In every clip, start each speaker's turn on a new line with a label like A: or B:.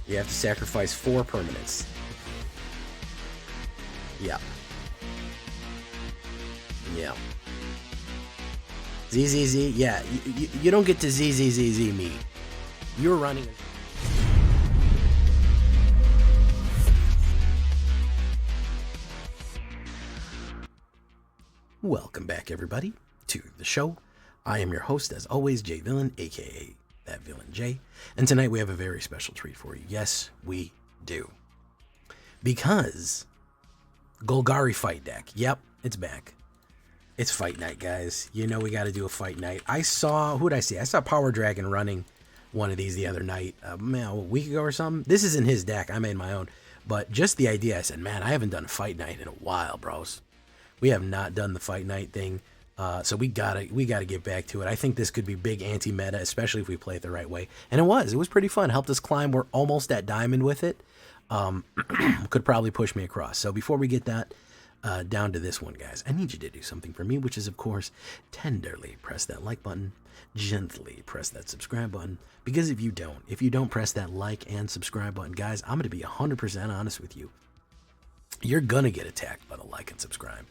A: You have to sacrifice 4 permanents. Yeah. Yeah. ZZZ, yeah. You don't get to ZZZZ me. You're running. Welcome back, everybody, to the show. I am your host, as always, Jay Villain, aka That Villain Jay. And tonight we have a very special treat for you. Yes, we do. Because Golgari fight deck. Yep, it's back. It's fight night, guys. You know we got to do a fight night. Who did I see? I saw Power Dragon running one of these the other night, a week ago or something. This isn't his deck. I made my own. But just the idea, I said, man, I haven't done a fight night in a while, bros. We have not done the fight night thing. So we gotta get back to it. I think this could be big anti-meta, especially if we play it the right way. And it was pretty fun. Helped us climb. We're almost at diamond with it. Could probably push me across. So before we get that down to this one, guys, I need you to do something for me, which is, of course, tenderly press that like button, gently press that subscribe button. Because if you don't press that like and subscribe button, guys, I'm gonna be 100% honest with you. You're gonna get attacked by the like and subscribe.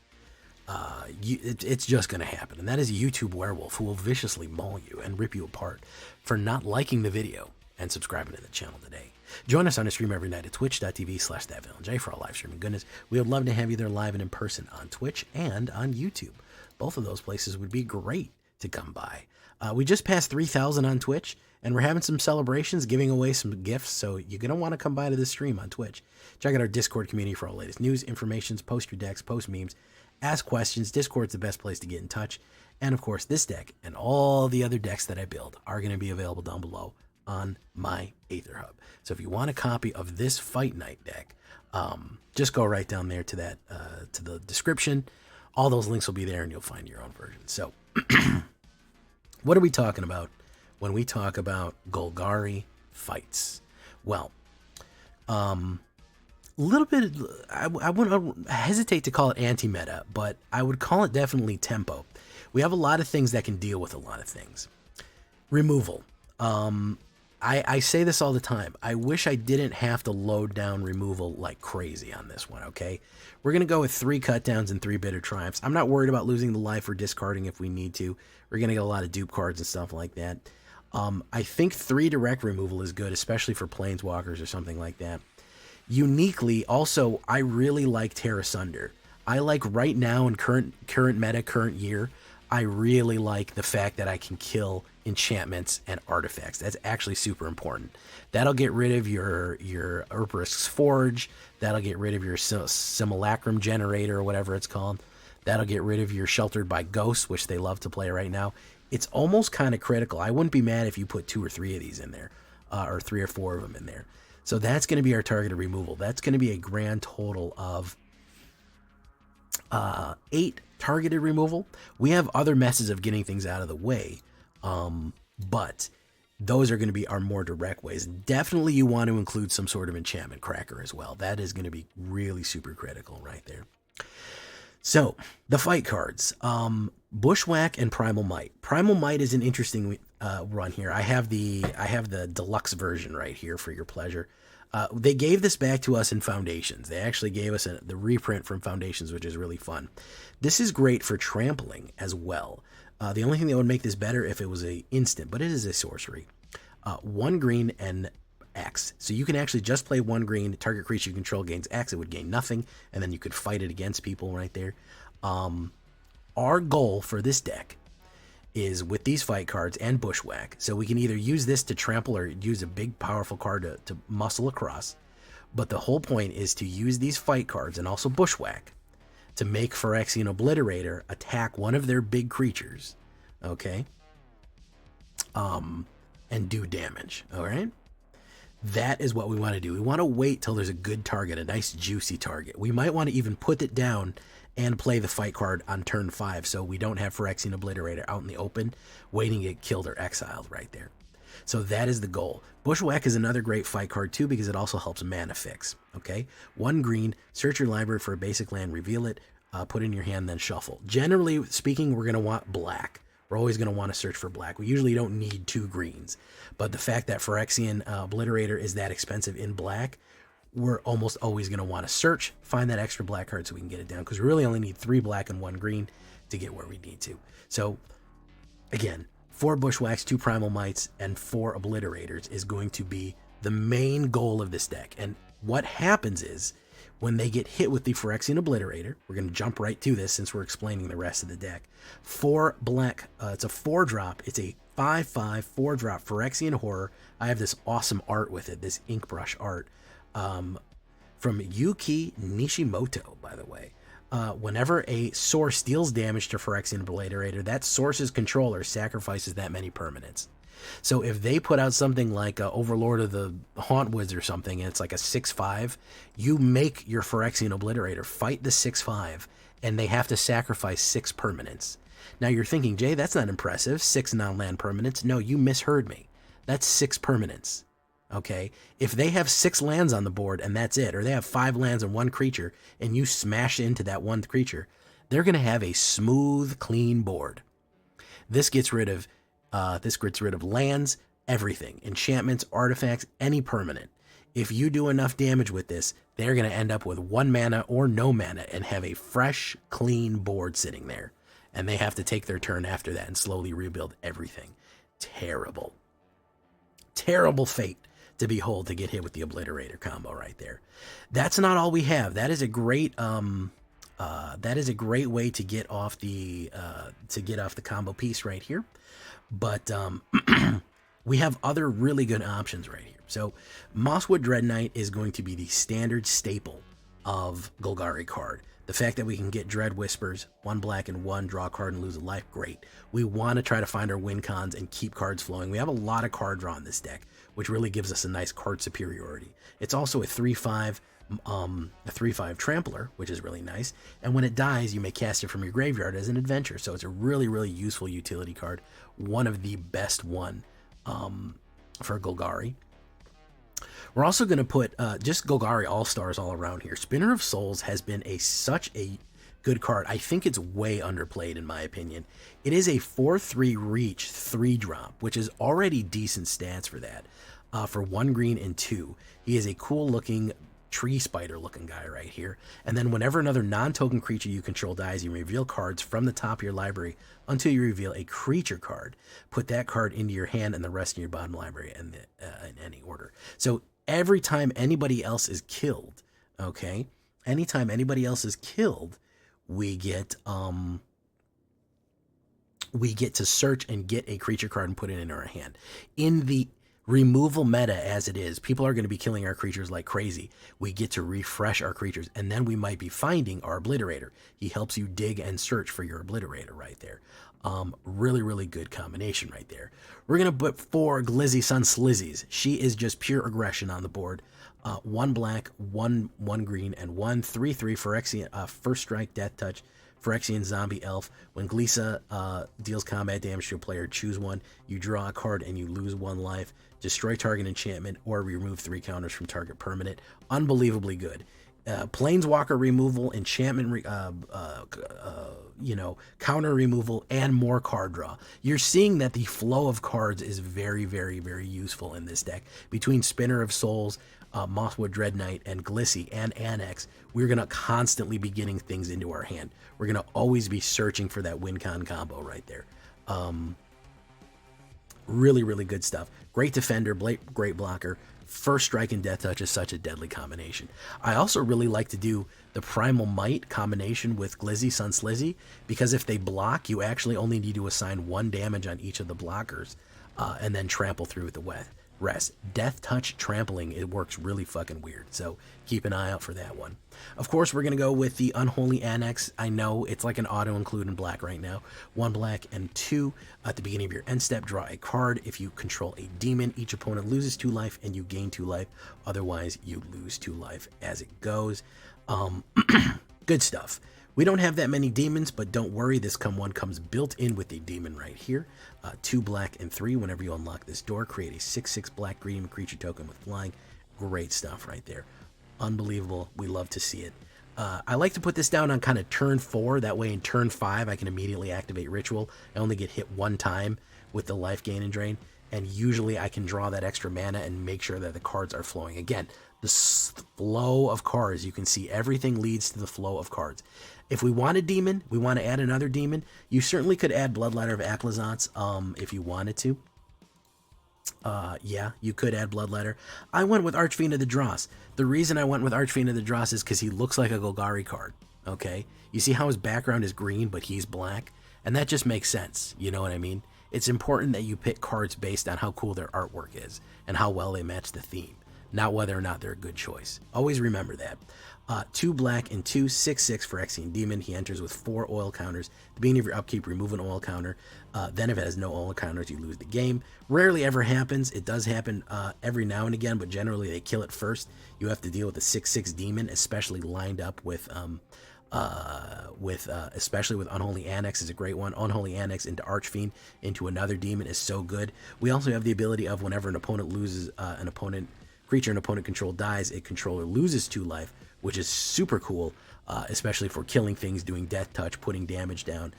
A: It's just going to happen, and that is a YouTube werewolf who will viciously maul you and rip you apart for not liking the video and subscribing to the channel today. Join us on a stream every night at twitch.tv/thatvillainej for all live streaming goodness. We would love to have you there live and in person on Twitch and on YouTube. Both of those places would be great to come by. We just passed 3,000 on Twitch, and we're having some celebrations, giving away some gifts, so you're going to want to come by to the stream on Twitch. Check out our Discord community for all the latest news, information, post your decks, post memes, ask questions. Discord's the best place to get in touch. And of course, this deck and all the other decks that I build are going to be available down below on my AetherHub. So if you want a copy of this Fight Night deck, just go right down there to that to the description. All those links will be there, and you'll find your own version. So what are we talking about when we talk about Golgari fights? Well, little bit, I wouldn't hesitate to call it anti-meta, but I would call it definitely tempo. We have a lot of things that can deal with a lot of things. Removal. I say this all the time. I wish I didn't have to load down removal like crazy on this one, okay? We're going to go with 3 cutdowns and 3 bitter triumphs. I'm not worried about losing the life or discarding if we need to. We're going to get a lot of dupe cards and stuff like that. I think 3 direct removal is good, especially for planeswalkers or something like that. Uniquely, also, I really like Terra Sunder. I like right now in current meta, current year, I really like the fact that I can kill enchantments and artifacts. That's actually super important. That'll get rid of your Urbrisk's Forge. That'll get rid of your Simulacrum Generator or whatever it's called. That'll get rid of your Sheltered by Ghosts, which they love to play right now. It's almost kind of critical. I wouldn't be mad if you put 2 or 3 of these in there, or 3 or 4 of them in there. So that's going to be our targeted removal. That's going to be a grand total of 8 targeted removal. We have other methods of getting things out of the way, but those are going to be our more direct ways. Definitely you want to include some sort of enchantment cracker as well. That is going to be really super critical right there. So the fight cards, Bushwhack and Primal Might. Primal Might is an interesting run here. I have the deluxe version right here for your pleasure. They gave this back to us in Foundations. They actually gave us the reprint from Foundations, which is really fun. This is great for trampling as well. The only thing that would make this better if it was a instant, but it is a sorcery. 1 green and X. So you can actually just play 1 green, target creature you control gains X, it would gain nothing, and then you could fight it against people right there. Our goal for this deck is with these fight cards and Bushwhack, so we can either use this to trample or use a big powerful card to muscle across, but the whole point is to use these fight cards and also Bushwhack to make Phyrexian Obliterator attack one of their big creatures, okay, and do damage, all right? That is what we want to do. We want to wait till there's a good target, a nice juicy target. We might want to even put it down and play the fight card on turn 5 so we don't have Phyrexian Obliterator out in the open waiting to get killed or exiled right there. So that is the goal. Bushwhack is another great fight card too because it also helps mana fix. Okay, 1 green, search your library for a basic land, reveal it, put it in your hand, then shuffle. Generally speaking, we're going to want black. we're always going to want to search for black. We usually don't need 2 greens, but the fact that Phyrexian Obliterator is that expensive in black, we're almost always going to want to search, find that extra black card so we can get it down, because we really only need 3 black and 1 green to get where we need to. So again, 4 Bushwhacks, 2 Primal Mites, and 4 Obliterators is going to be the main goal of this deck. And what happens is, when they get hit with the Phyrexian Obliterator, we're going to jump right to this since we're explaining the rest of the deck. 4 black, it's a 4-drop, it's a 5/5 4-drop Phyrexian Horror. I have this awesome art with it, this ink brush art, from Yuki Nishimoto, by the way. Whenever a source deals damage to Phyrexian Obliterator, that source's controller sacrifices that many permanents. So if they put out something like Overlord of the Hauntwoods or something, and it's like a 6/5, you make your Phyrexian Obliterator fight the 6/5, and they have to sacrifice 6 permanents. Now you're thinking, Jay, that's not impressive, 6 non-land permanents. No, you misheard me. That's 6 permanents. Okay, if they have 6 lands on the board and that's it, or they have 5 lands and 1 creature, and you smash into that 1 creature, they're going to have a smooth, clean board. This gets rid of lands, everything, enchantments, artifacts, any permanent. If you do enough damage with this, they're going to end up with 1 mana or no mana and have a fresh, clean board sitting there. And they have to take their turn after that and slowly rebuild everything. Terrible. Terrible fate to behold to get hit with the Obliterator combo right there. That's not all we have. That is a great way to get off the combo piece right here. But we have other really good options right here. So Mosswood Dread Knight is going to be the standard staple of Golgari card. The fact that we can get Dread Whispers, 1 black and 1, draw a card and lose a life, great. We want to try to find our win cons and keep cards flowing. We have a lot of card draw in this deck, which really gives us a nice card superiority. It's also a 3/5 Trampler, which is really nice. And when it dies, you may cast it from your graveyard as an adventure. So it's a really, really useful utility card. One of the best for Golgari. We're also going to put just Golgari All-Stars all around here. Spinner of Souls has been such a good card. I think it's way underplayed in my opinion. It is a 4/3 reach 3-drop, which is already decent stats for that. For 1 green and 2. He is a cool looking tree spider looking guy right here. And then whenever another non-token creature you control dies, you reveal cards from the top of your library until you reveal a creature card. Put that card into your hand and the rest in your bottom library in any order. So every time anybody else is killed, okay, anytime anybody else is killed, we get to search and get a creature card and put it in our hand. In the removal meta as it is, people are going to be killing our creatures like crazy. We get to refresh our creatures, and then we might be finding our Obliterator. He helps you dig and search for your Obliterator right there. Really, really good combination right there. We're going to put 4 Glizzy Sun Slizzies. She is just pure aggression on the board. 1 black, 1 green, and 1 3/3 Phyrexian, First Strike, Death Touch, Phyrexian Zombie Elf. When Glissa deals combat damage to a player, choose 1. You draw a card and you lose 1 life. Destroy target enchantment or remove 3 counters from target permanent. Unbelievably good. Planeswalker removal, enchantment, counter removal, and more card draw. You're seeing that the flow of cards is very, very, very useful in this deck. Between Spinner of Souls, Mosswood Dread Knight, and Glissy, and Annex, we're going to constantly be getting things into our hand. We're going to always be searching for that win-con combo right there. Really, really good stuff. Great defender, great blocker. First Strike and Death Touch is such a deadly combination. I also really like to do the Primal Might combination with Glizzy Sun Slizzy, because if they block, you actually only need to assign 1 damage on each of the blockers, and then trample through with the rest. Death Touch trampling, it works really fucking weird, so keep an eye out for that one. Of course, we're going to go with the Unholy Annex. I know it's like an auto-include in black right now. 1 black and 2. At the beginning of your end step, draw a card. If you control a demon, each opponent loses 2 life and you gain 2 life. Otherwise, you lose 2 life as it goes. Good stuff. We don't have that many demons, but don't worry, this one comes built in with a demon right here. 2 black and 3. Whenever you unlock this door, create a 6/6 black green creature token with flying. Great stuff right there. Unbelievable. We love to see it. I like to put this down on kind of turn 4. That way in turn 5, I can immediately activate Ritual. I only get hit one time with the life gain and drain. And usually I can draw that extra mana and make sure that the cards are flowing. Again, the flow of cards, you can see everything leads to the flow of cards. If we want a demon, we want to add another demon, you certainly could add Bloodletter of Applezance if you wanted to. Yeah, you could add Bloodletter. I went with Archfiend of the Dross. The reason I went with Archfiend of the Dross is because he looks like a Golgari card, okay? You see how his background is green, but he's black? And that just makes sense, you know what I mean? It's important that you pick cards based on how cool their artwork is and how well they match the theme, not whether or not they're a good choice. Always remember that. 2 black and 2 6/6 Phyrexian Demon. He enters with 4 oil counters. At the beginning of your upkeep, remove an oil counter. Then if it has no oil counters, you lose the game. Rarely ever happens. It does happen every now and again, but generally they kill it first. You have to deal with a 6/6 Demon, especially lined up with especially with Unholy Annex is a great one. Unholy Annex into Archfiend into another demon is so good. We also have the ability of whenever an opponent loses creature an opponent control dies, a controller loses 2 life, which is super cool, especially for killing things, doing death touch, putting damage down.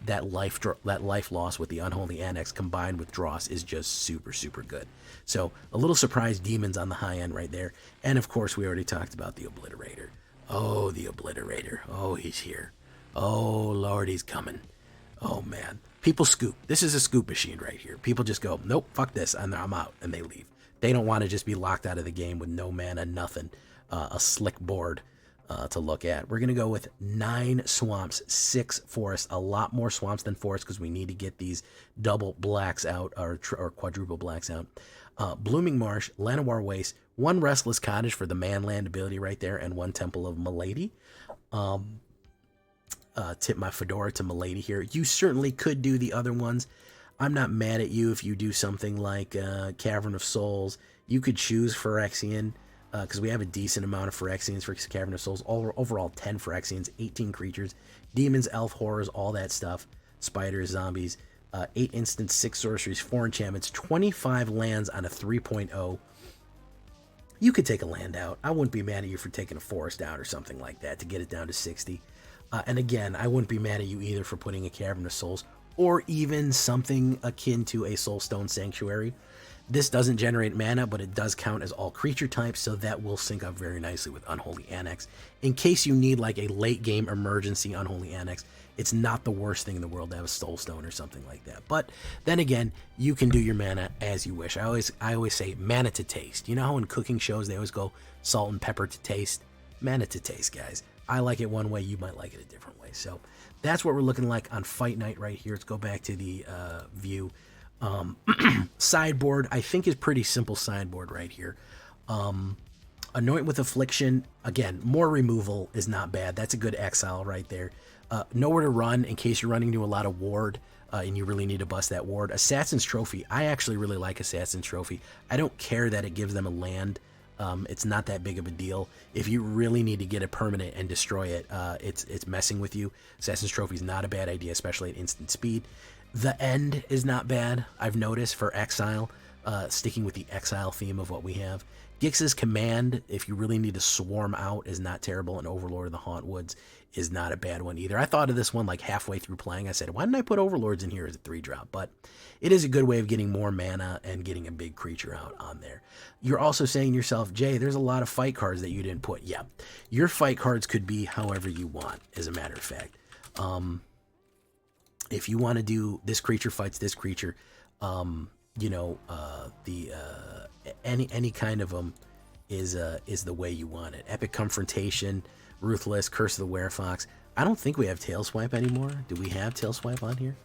A: That life loss with the Unholy Annex combined with Dross is just super good. So a little surprise demons on the high end right there. And of course we already talked about the Obliterator. Oh, the Obliterator. Oh, he's here. Oh, Lord, he's coming. Oh, man. People scoop. This is a scoop machine right here. People just go, nope, fuck this, and I'm out, and they leave. They don't want to just be locked out of the game with no mana, nothing. A slick board to look at. We're going to go with 9 swamps, 6 forests, a lot more swamps than forests because we need to get these double blacks out, or quadruple blacks out. Blooming Marsh, Llanowar Waste, 1 Restless Cottage for the Manland ability right there, and 1 Temple of Milady. Tip my fedora to Milady here. You certainly could do the other ones. I'm not mad at you if you do something like Cavern of Souls. You could choose Phyrexian, because we have a decent amount of Phyrexians for Cavern of Souls. Overall 10 Phyrexians, 18 creatures, demons, elf, horrors, all that stuff. Spiders, zombies. 8 instants, 6 sorceries, 4 enchantments, 25 lands on a 3.0. You could take a land out. I wouldn't be mad at you for taking a forest out or something like that to get it down to 60. And again, I wouldn't be mad at you either for putting a Cavern of Souls or even something akin to a Soulstone Sanctuary. This doesn't generate mana, but it does count as all creature types, so that will sync up very nicely with Unholy Annex. In case you need like a late game emergency Unholy Annex, it's not the worst thing in the world to have a Soulstone or something like that. But then again, you can do your mana as you wish. I always say mana to taste. You know how in cooking shows they always go salt and pepper to taste? Mana to taste, guys. I like it one way, you might like it a different way. So that's what we're looking like on Fight Night right here. Let's go back to the view. Sideboard, I think, is pretty simple sideboard right here. Anoint with Affliction, again, more removal is not bad. That's a good exile right there. Nowhere to run in case you're running into a lot of ward and you really need to bust that ward. Assassin's Trophy, I actually really like Assassin's Trophy. I don't care that it gives them a land. It's not that big of a deal. If you really need to get a permanent and destroy it, it's messing with you. Assassin's Trophy is not a bad idea, especially at instant speed. The End is not bad, I've noticed, for exile, sticking with the exile theme of what we have. Gix's Command, if you really need to swarm out, is not terrible, and Overlord of the Hauntwoods is not a bad one either. I thought of this one like halfway through playing. I said, why didn't I put Overlords in here as a 3-drop? But it is a good way of getting more mana and getting a big creature out on there. You're also saying to yourself, Jay, there's a lot of fight cards that you didn't put. Yeah, your fight cards could be however you want, as a matter of fact. If you want to do this creature fights this creature, you know, any kind of them is the way you want it. Epic Confrontation, Ruthless, Curse of the Werefox. I don't think we have Tail Swipe anymore. Do we have Tail Swipe on here?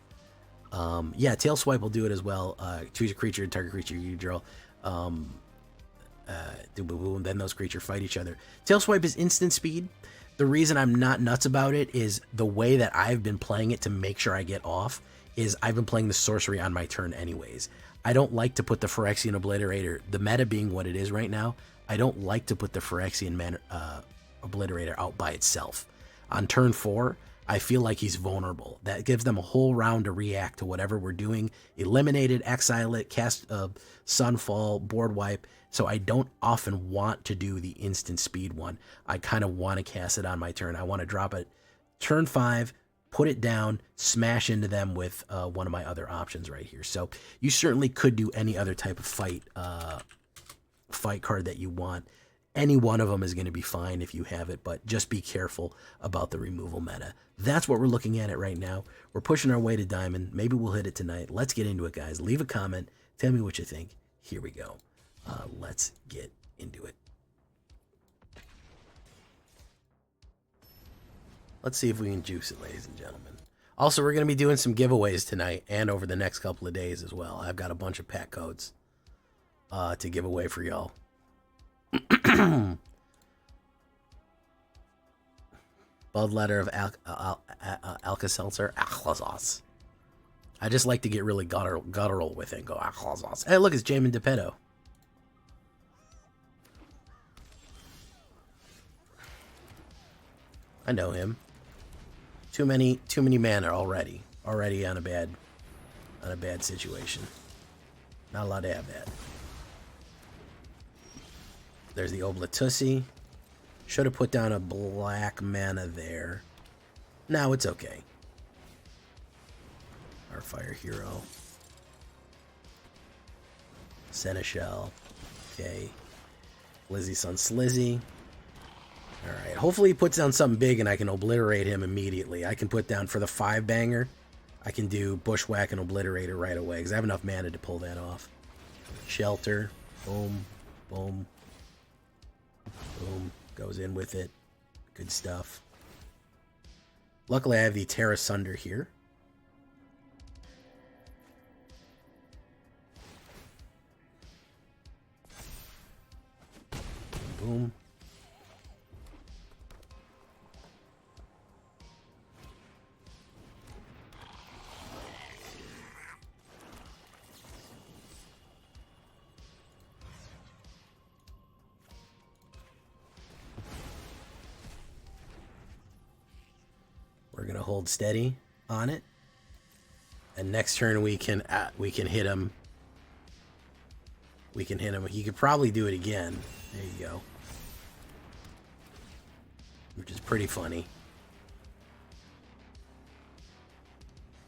A: Yeah, Tail Swipe will do it as well. Choose a creature, target creature you draw. Then those creatures fight each other. Tail Swipe is instant speed. The reason I'm not nuts about it is the way that I've been playing it to make sure I get off is I've been playing the sorcery on my turn anyways. I don't like to put the Phyrexian Obliterator, the meta being what it is right now, I don't like to put the Phyrexian Obliterator out by itself. On turn 4, I feel like he's vulnerable. That gives them a whole round to react to whatever we're doing. Eliminate it, exile it, cast a Sunfall, board wipe. So I don't often want to do the instant speed one. I kind of want to cast it on my turn. I want to drop it turn 5, put it down, smash into them with one of my other options right here. So you certainly could do any other type of fight card that you want. Any one of them is going to be fine if you have it, but just be careful about the removal meta. That's what we're looking at it right now. We're pushing our way to Diamond. Maybe we'll hit it tonight. Let's get into it, guys. Leave a comment. Tell me what you think. Here we go. Let's get into it. Let's see if we can juice it, ladies and gentlemen. Also, we're going to be doing some giveaways tonight and over the next couple of days as well. I've got a bunch of pack codes to give away for y'all. Bloodletter of Alka-Seltzer. I just like to get really guttural with it and go Alka-Seltzer. Hey, look, it's Jamin DePeto. I know him. Too many mana already on a bad situation. Not allowed to have that. There's the Oblitorator. Should have put down a black mana there. No, it's okay. Our fire hero. Seneschal. Okay. Lizzie Son Slizzy. Alright. Hopefully he puts down something big and I can obliterate him immediately. I can put down for the 5-banger. I can do Bushwhack and Obliterator right away because I have enough mana to pull that off. Shelter. Boom. Boom. Boom. Goes in with it. Good stuff. Luckily, I have the Terra Sunder here. Boom. We're gonna hold steady on it, and next turn we can hit him. We can hit him. He could probably do it again. There you go, which is pretty funny.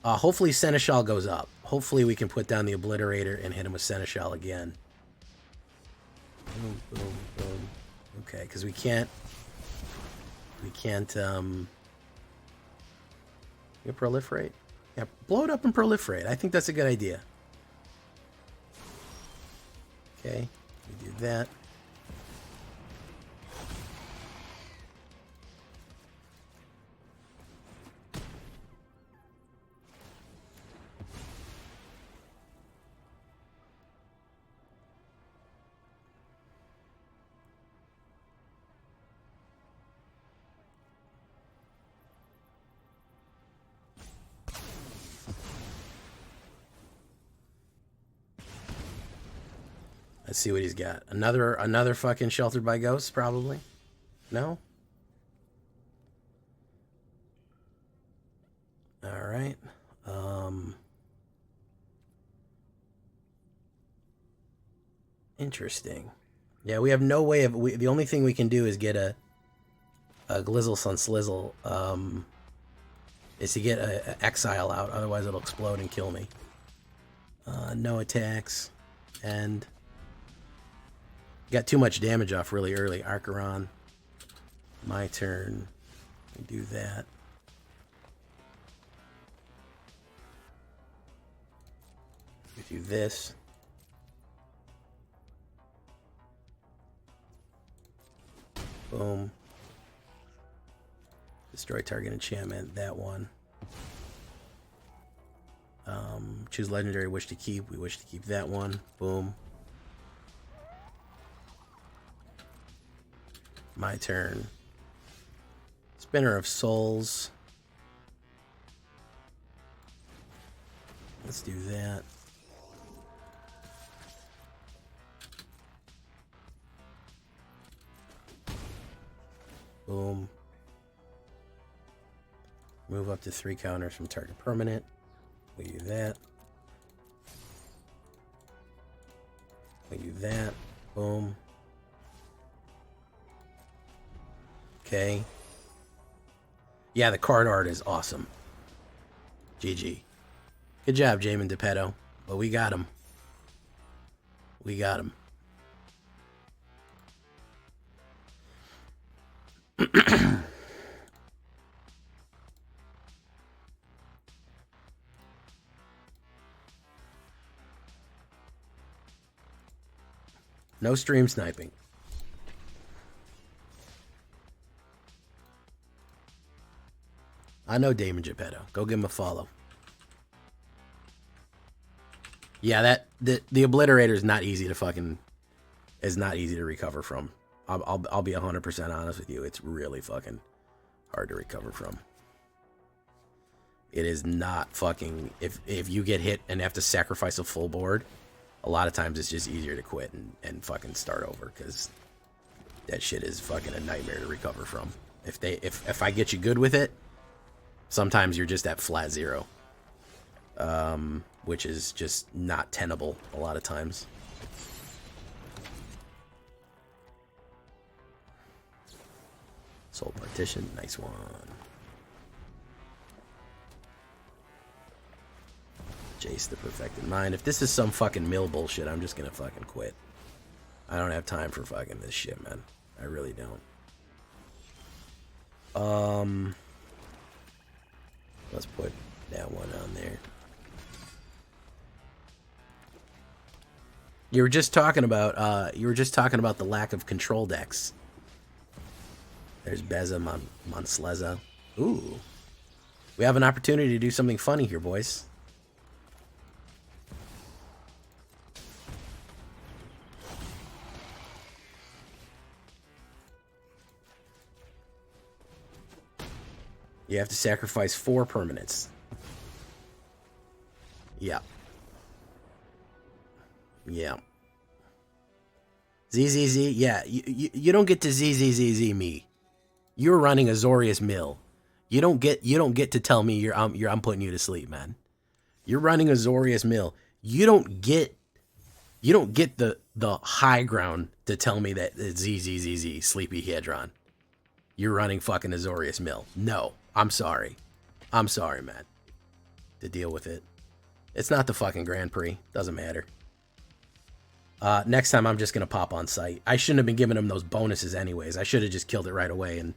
A: Hopefully Seneschal goes up. Hopefully we can put down the Obliterator and hit him with Seneschal again. Boom, boom, boom. Okay, because we can't. You proliferate? Yeah, blow it up and proliferate. I think that's a good idea. Okay, we do that. Let's see what he's got. Another fucking Sheltered by Ghosts, probably. No? All right. Interesting. Yeah, we have no way of... the only thing we can do is get a Glizzle Sun Slizzle. Is to get a Exile out. Otherwise, it'll explode and kill me. No attacks. And... got too much damage off really early. Archeron. My turn. We do that. We do this. Boom. Destroy target enchantment. That one. Choose legendary. Wish to keep. We wish to keep that one. Boom. My turn. Spinner of Souls. Let's do that. Boom. Move up to 3 counters from target permanent. We do that. We do that. Boom. Okay. Yeah, the card art is awesome. GG. Good job, Jamin DePetto. But we got him. We got him. No stream sniping. I know Damon Geppetto. Go give him a follow. Yeah, that the Obliterator is not easy to fucking recover from. I'll be 100% honest with you. It's really fucking hard to recover from. It is not fucking if you get hit and have to sacrifice a full board, a lot of times it's just easier to quit and fucking start over, because that shit is fucking a nightmare to recover from. If I get you good with it, sometimes you're just at flat zero, which is just not tenable a lot of times. Soul Partition, nice one. Jace the Perfected Mind. If this is some fucking mill bullshit, I'm just gonna fucking quit. I don't have time for fucking this shit, man. I really don't. Let's put that one on there. You were just talking about the lack of control decks. There's Beza Monsleza. Ooh. We have an opportunity to do something funny here, boys. You have to sacrifice 4 permanents. Yeah. Yeah. ZZZ, yeah. You don't get to ZZZZ me. You're running Azorius Mill. You don't get to tell me I'm putting you to sleep, man. You're running Azorius Mill. You don't get the high ground to tell me that it's ZZZZ, Sleepy Hedron. You're running fucking Azorius Mill. No, I'm sorry. I'm sorry, man. To deal with it. It's not the fucking Grand Prix. Doesn't matter. Next time I'm just going to pop on site. I shouldn't have been giving him those bonuses anyways. I should have just killed it right away and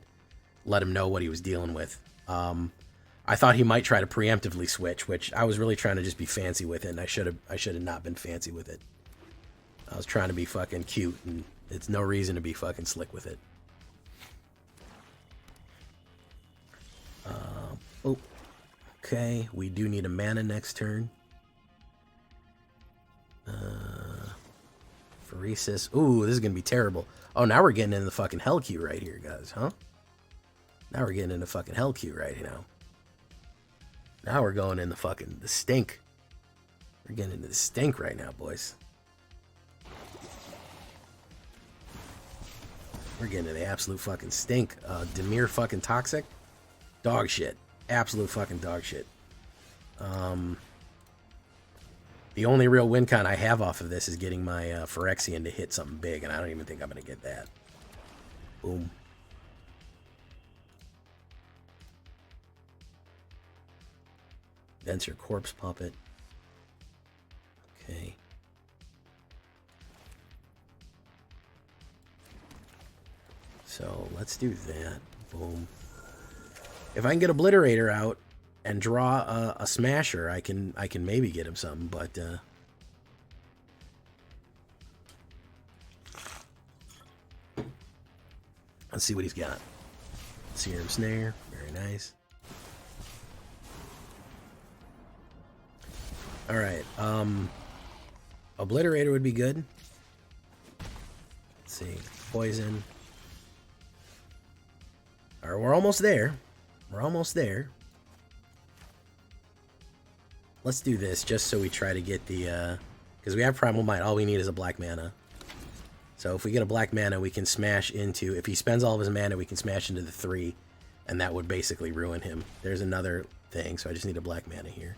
A: let him know what he was dealing with. I thought he might try to preemptively switch, which I was really trying to just be fancy with it, and I should have not been fancy with it. I was trying to be fucking cute, and it's no reason to be fucking slick with it. Oh, okay. We do need a mana next turn. Pheresis. Ooh, this is going to be terrible. Oh, now we're getting into the fucking hell queue right here, guys, huh? Now we're getting into fucking hell queue right now. Now we're going in the stink. We're getting into the stink right now, boys. We're getting into the absolute fucking stink. Demir fucking Toxic. Dog shit. Absolute fucking dog shit. The only real win con I have off of this is getting my Phyrexian to hit something big, and I don't even think I'm going to get that. Boom. Venture Corpse Puppet. Okay. So let's do that. Boom. If I can get Obliterator out and draw a Smasher, I can maybe get him something, but let's see what he's got. Serum Snare, very nice. All right, Obliterator would be good. Let's see, Poison. All right, we're almost there. We're almost there. Let's do this just so we try to get the, because we have Primal Might. All we need is a black mana. So if we get a black mana, we can smash into, if he spends all of his mana, we can smash into the 3 And that would basically ruin him. There's another thing, so I just need a black mana here.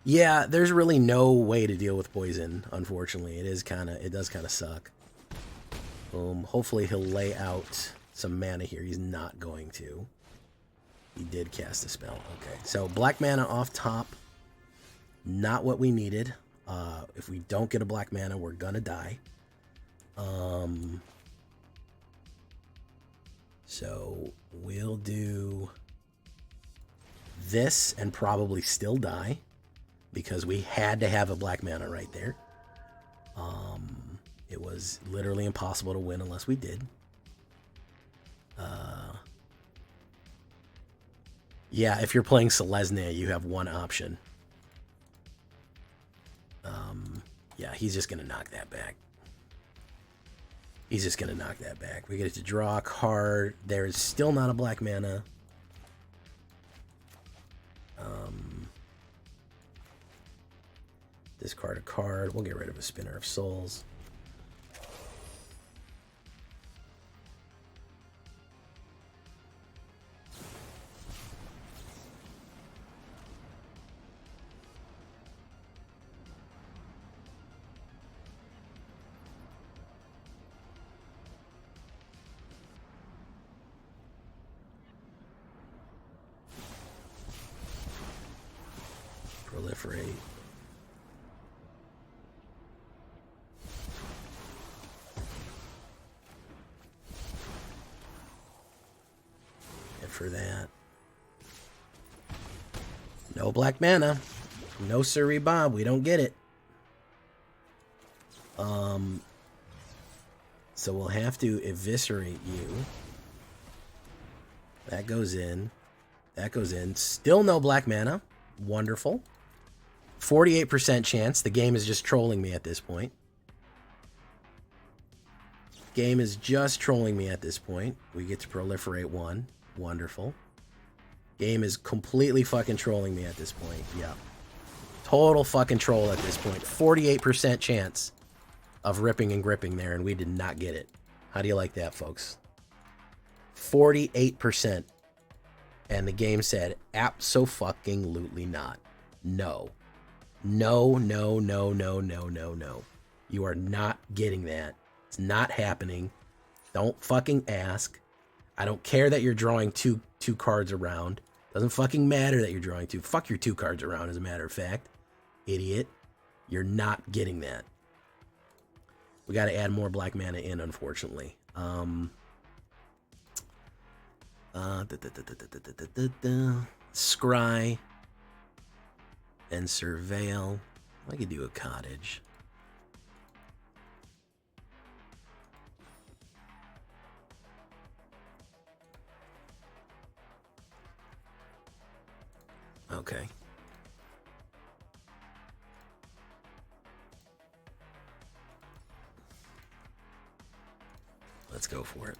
A: Yeah, there's really no way to deal with poison, unfortunately. It does kind of suck. Boom. Hopefully he'll lay out some mana here. He's not going to. He did cast a spell. Okay, so black mana off top. Not what we needed. If we don't get a black mana, we're gonna die. So we'll do this and probably still die because we had to have a black mana right there. It was literally impossible to win unless we did. Yeah, if you're playing Selesnya, you have one option. Yeah, he's just going to knock that back. He's just going to knock that back. We get to draw a card. There is still not a black mana. Discard a card. We'll get rid of a Spinner of Souls. Proliferate. And for that, no black mana. No siree Bob, we don't get it. So we'll have to eviscerate you. That goes in. That goes in. Still no black mana. Wonderful. 48% chance. The game is just trolling me at this point. Game is just trolling me at this point. We get to proliferate one. Wonderful. Game is completely fucking trolling me at this point. Yeah. Total fucking troll at this point. 48% chance of ripping and gripping there, and we did not get it. How do you like that, folks? 48%. And the game said, abso-fucking-lutely not. No. No, no, no, no, no, no, no. You are not getting that. It's not happening. Don't fucking ask. I don't care that you're drawing two cards around. Doesn't fucking matter that you're drawing two. Fuck your 2 cards around, as a matter of fact. Idiot. You're not getting that. We got to add more black mana in, unfortunately. Scry and Surveil. I could do a cottage. Okay. Let's go for it.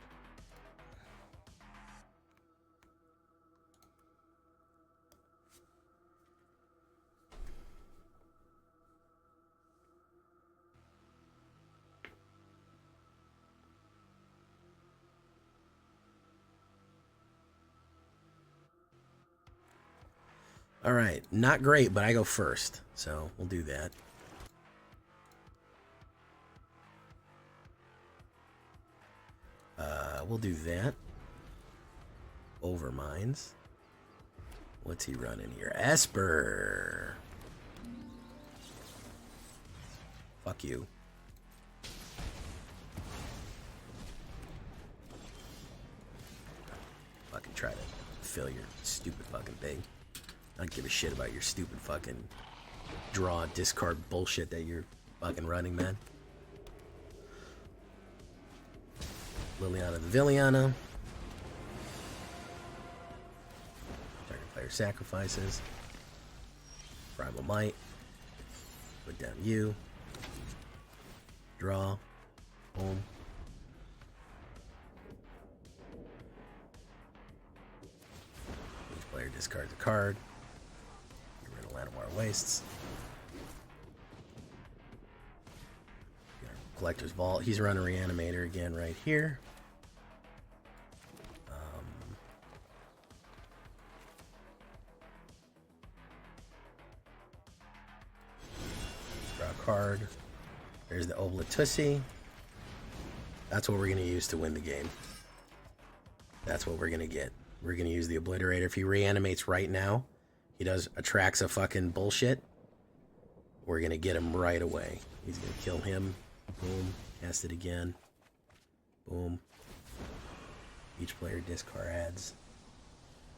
A: All right, not great, but I go first, so we'll do that. We'll do that. Overminds. What's he running here? Esper. Fuck you. Fucking try to fill your stupid fucking thing. I don't give a shit about your stupid fucking draw discard bullshit that you're fucking running, man. Liliana the Villiana. Target player sacrifices. Primal Might. Put down you. Draw. Boom. Each player discards a card. Get rid of Llanowar Wastes. Collector's Vault. He's running Reanimator again right here. card. There's the Oblitussy. That's what we're going to use to win the game. That's what we're going to get. We're going to use the Obliterator. If he reanimates right now, he does Atraxa fucking bullshit. We're going to get him right away. He's going to kill him. Boom. Cast it again. Boom. Each player discards.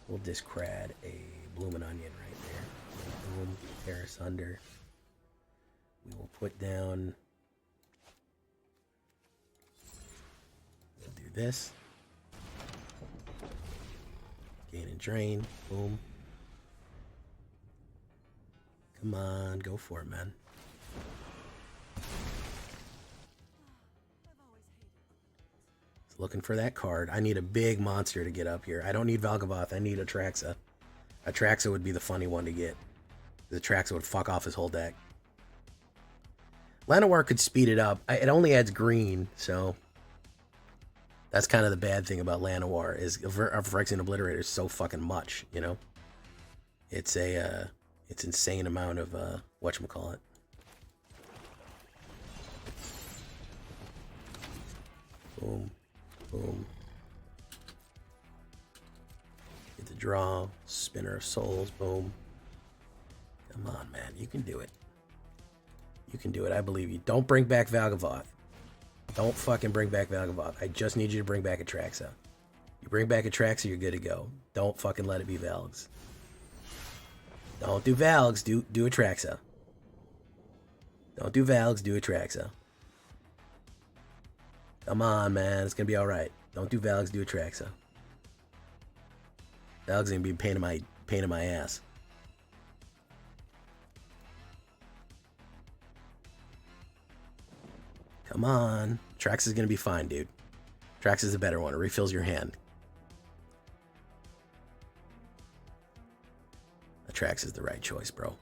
A: We'll discard a Bloomin' Onion right there. Boom. Tear asunder. We will put down... We'll do this. Gain and drain. Boom. Come on, go for it, man. Looking for that card. I need a big monster to get up here. I don't need Valgavoth. I need Atraxa. Atraxa would be the funny one to get. The Atraxa would fuck off his whole deck. Llanowar could speed it up. It only adds green, so... That's kind of the bad thing about Llanowar, is Phyrexian Obliterator is so fucking much, you know? It's a... It's insane amount of, whatchamacallit. Boom. Boom. Get the draw. Spinner of Souls. Boom. Come on, man. You can do it. You can do it. I believe you. Don't bring back Valgavoth. Don't fucking bring back Valgavoth. I just need you to bring back Atraxa. You bring back Atraxa, you're good to go. Don't fucking let it be Valgs. Don't do Valgs, do Atraxa. Don't do Valgs, do Atraxa. Come on, man. It's gonna be alright. Don't do Valgs, do Atraxa. Valgs gonna be a pain in my ass. Come on. Atraxa's gonna be fine, dude. Atraxa's the better one. It refills your hand. Atraxa is the right choice, bro.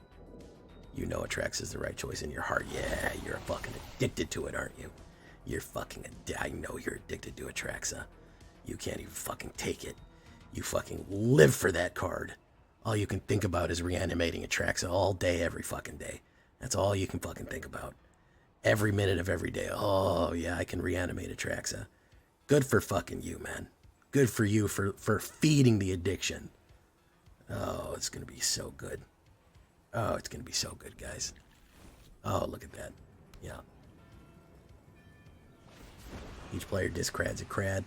A: You know Atraxa is the right choice in your heart. Yeah, you're fucking addicted to it, aren't you? You're fucking I know you're addicted to Atraxa. You can't even fucking take it. You fucking live for that card. All you can think about is reanimating Atraxa all day, every fucking day. That's all you can fucking think about. Every minute of every day. Oh, yeah, I can reanimate Atraxa. Good for fucking you, man. Good for you for feeding the addiction. Oh, it's going to be so good. Oh, it's going to be so good, guys. Oh, look at that. Yeah. Each player discrads a crad.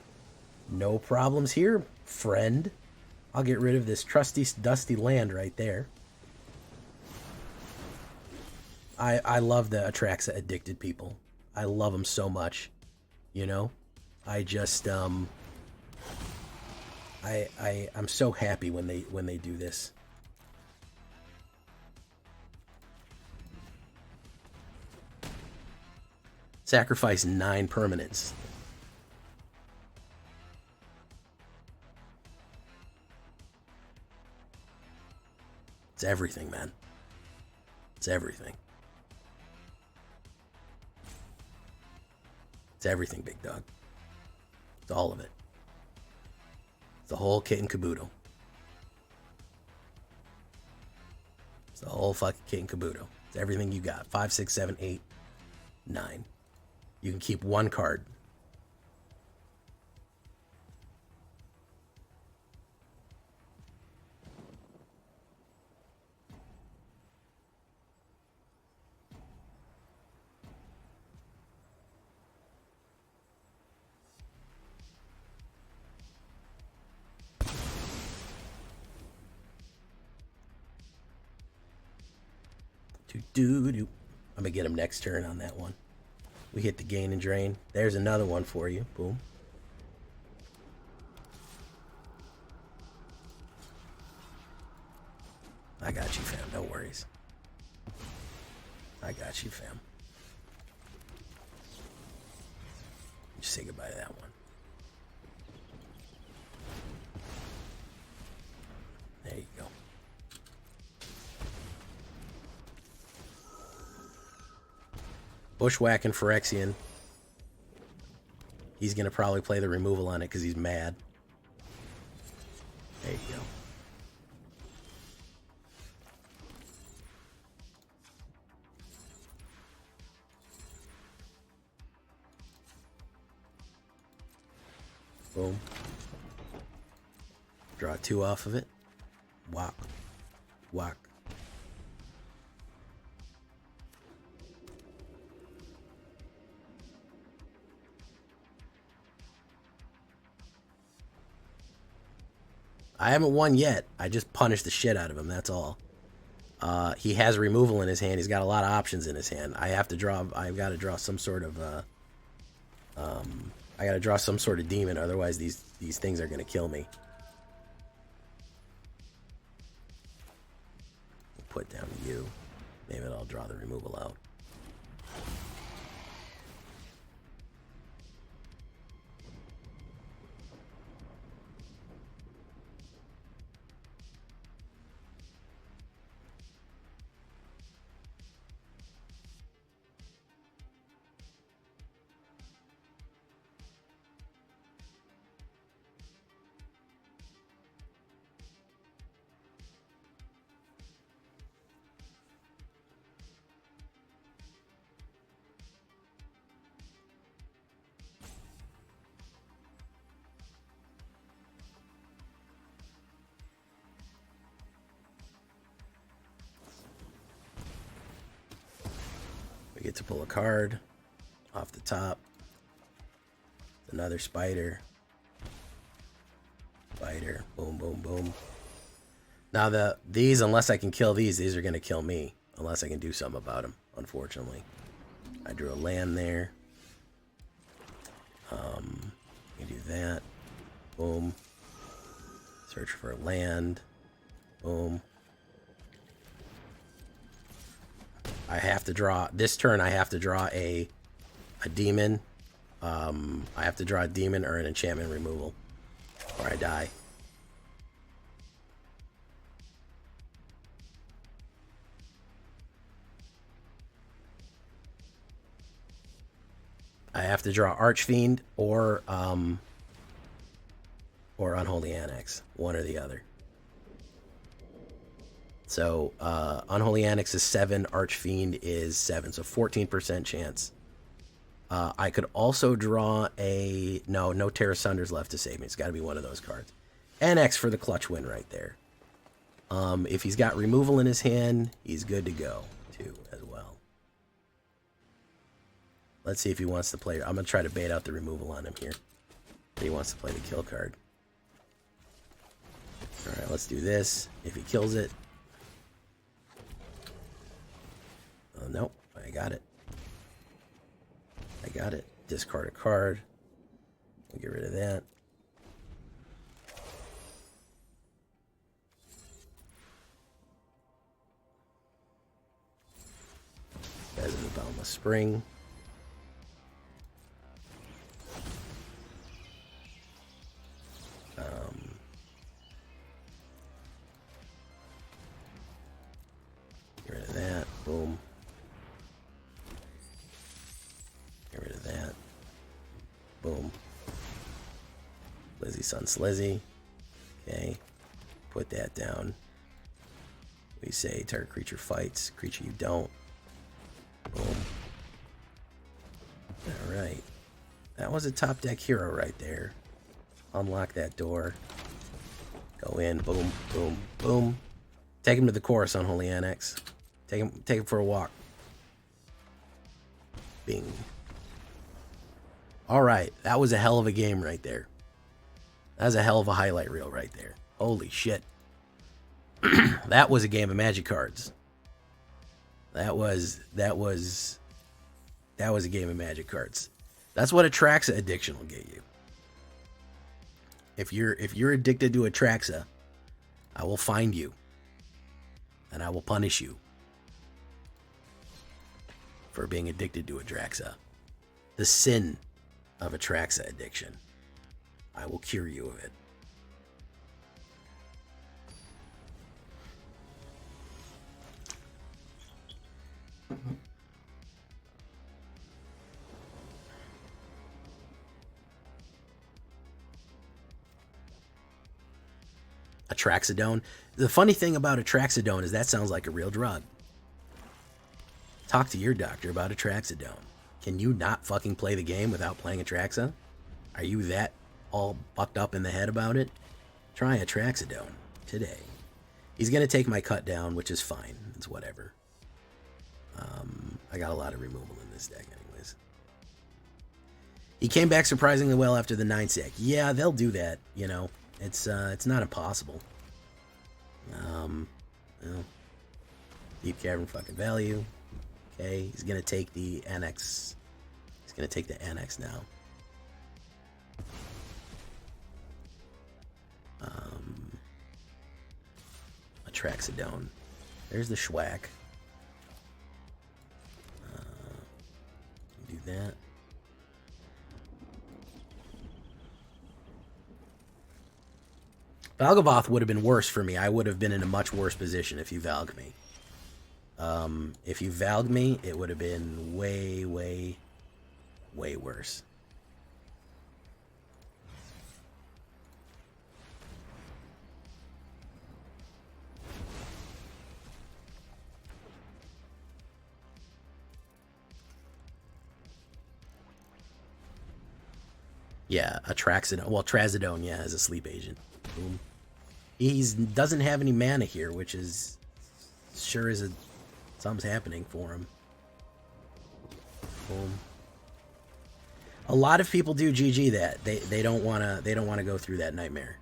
A: No problems here, friend. I'll get rid of this trusty, dusty land right there. I love the Atraxa addicted people. I love them so much. You know? I just, I'm so happy when they do this. Sacrifice 9 permanents. It's everything, man. It's everything. It's everything, big dog. It's all of it. It's the whole kit and caboodle. It's the whole fucking kit and caboodle. It's everything you got. 5, 6, 7, 8, 9. You can keep one card. I'm gonna get him next turn on that one. We hit the gain and drain. There's another one for you. Boom. I got you, fam. No worries. I got you, fam. Just say goodbye to that one. There you go. Bushwhacking Phyrexian. He's going to probably play the removal on it because he's mad. There you go. Boom. Draw 2 off of it. Whack. Whack. I haven't won yet. I just punished the shit out of him, that's all. He has removal in his hand. He's got a lot of options in his hand. I've got to draw some sort of I gotta draw some sort of demon, otherwise these things are gonna kill me. Put down you. Maybe I'll draw the removal out. We get to pull a card off the top. Another spider. Spider. Boom, boom, boom. Now these, unless I can kill these are going to kill me. Unless I can do something about them, unfortunately. I drew a land there. We do that. Boom. Search for a land. Boom. I have to draw, this turn I have to draw a demon. I have to draw a demon or an enchantment removal, or I die. I have to draw Archfiend or Unholy Annex, one or the other. So Unholy Annex is 7, Archfiend is 7, so 14% chance. I could also draw a... No Terra Sunders left to save me. It's got to be one of those cards. Annex for the clutch win right there. If he's got removal in his hand, he's good to go, too, as well. Let's see if he wants to play... I'm going to try to bait out the removal on him here. He wants to play the kill card. Alright, let's do this. If he kills it... Oh, nope, I got it. I got it. Discard a card. We'll get rid of that. Guys in the Boundless Spring. Get rid of that. Boom. Get rid of that. Boom. Lizzie Sun Slizzy. Okay. Put that down. We say target creature fights. Creature you don't. Boom. Alright. That was a top deck hero right there. Unlock that door. Go in. Boom. Boom. Boom. Take him to the chorus, Unholy Annex. Take him for a walk. Bing. Alright, that was a hell of a game right there. That was a hell of a highlight reel right there. Holy shit. That was a game of Magic cards. That was a game of Magic cards. That's what Atraxa addiction will get you. If you're addicted to Atraxa, I will find you. And I will punish you for being addicted to Atraxa. The sin of Atraxa addiction. I will cure you of it. Atraxidone. The funny thing about Atraxidone is that sounds like a real drug. Talk to your doctor about Atraxidone. Can you not fucking play the game without playing Atraxa? Are you that all bucked up in the head about it, try a Traxodone today. He's going to take my cut down, which is fine. It's whatever. I got a lot of removal in this deck anyways. He came back surprisingly well after the 9-sec. Yeah, they'll do that, you know. It's not impossible. Well, Deep Cavern fucking value. Okay, he's going to take the Annex. He's going to take the Annex now. A Traxodone. There's the Schwack. Do that. Valgavoth would have been worse for me. I would have been in a much worse position if you Valg me. If you Valg me, it would have been way, way, way worse. Yeah, a Traxodone. Well, Trazodone, yeah, as a sleep agent. Boom. He doesn't have any mana here, which is sure as something's happening for him. Boom. A lot of people do GG that. They don't wanna go through that nightmare.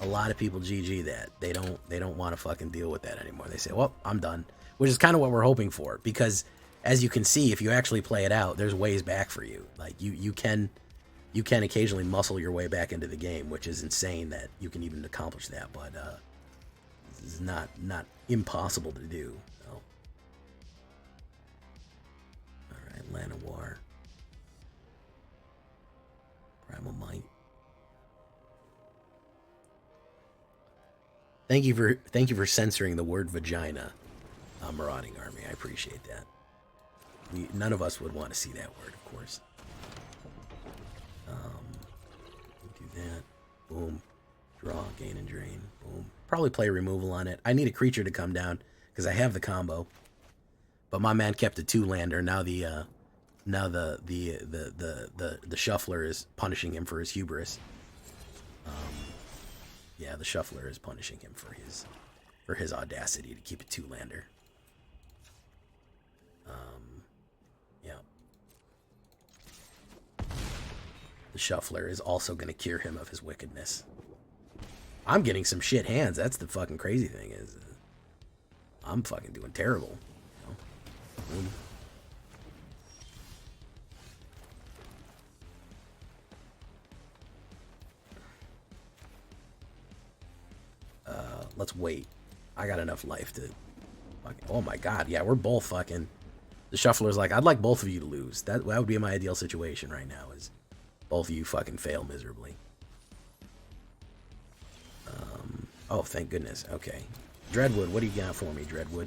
A: A lot of people GG that. They don't want to fucking deal with that anymore. They say, well, I'm done. Which is kind of what we're hoping for, because as you can see, if you actually play it out, there's ways back for you. Like you can occasionally muscle your way back into the game, which is insane that you can even accomplish that, but this is not impossible to do. So. Alright, Llanowar. Primal Might. Thank you for censoring the word vagina, Marauding Army. I appreciate that. None of us would want to see that word, of course. Do that. Boom. Draw, gain, and drain. Boom. Probably play removal on it. I need a creature to come down because I have the combo. But my man kept a 2-lander. Now the shuffler is punishing him for his hubris. Yeah, the shuffler is punishing him for his audacity to keep a 2-lander. Yeah. The shuffler is also going to cure him of his wickedness. I'm getting some shit hands. That's the fucking crazy thing is, I'm fucking doing terrible. You know? Let's wait. I got enough life to... Oh my god, yeah, we're both fucking... The shuffler's like, I'd like both of you to lose. That would be my ideal situation right now, is both of you fucking fail miserably. Oh, thank goodness. Okay. Dreadwood, what do you got for me, Dreadwood?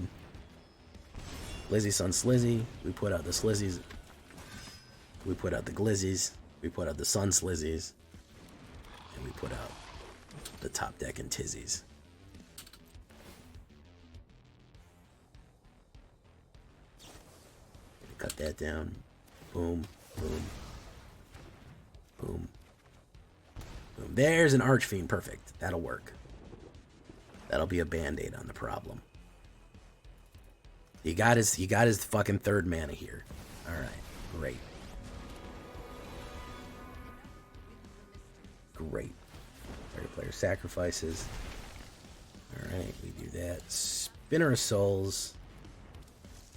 A: Lizzie Sun Slizzy. We put out the Slizzies. We put out the Glizzies. We put out the Sun Slizzies. And we put out the top deck and Tizzies. Cut that down. Boom, boom, boom, boom. There's an Archfiend. Perfect. That'll work. That'll be a band-aid on the problem. He got his fucking 3rd mana here. Alright, great. Great. Target player sacrifices. Alright, we do that. Spinner of Souls.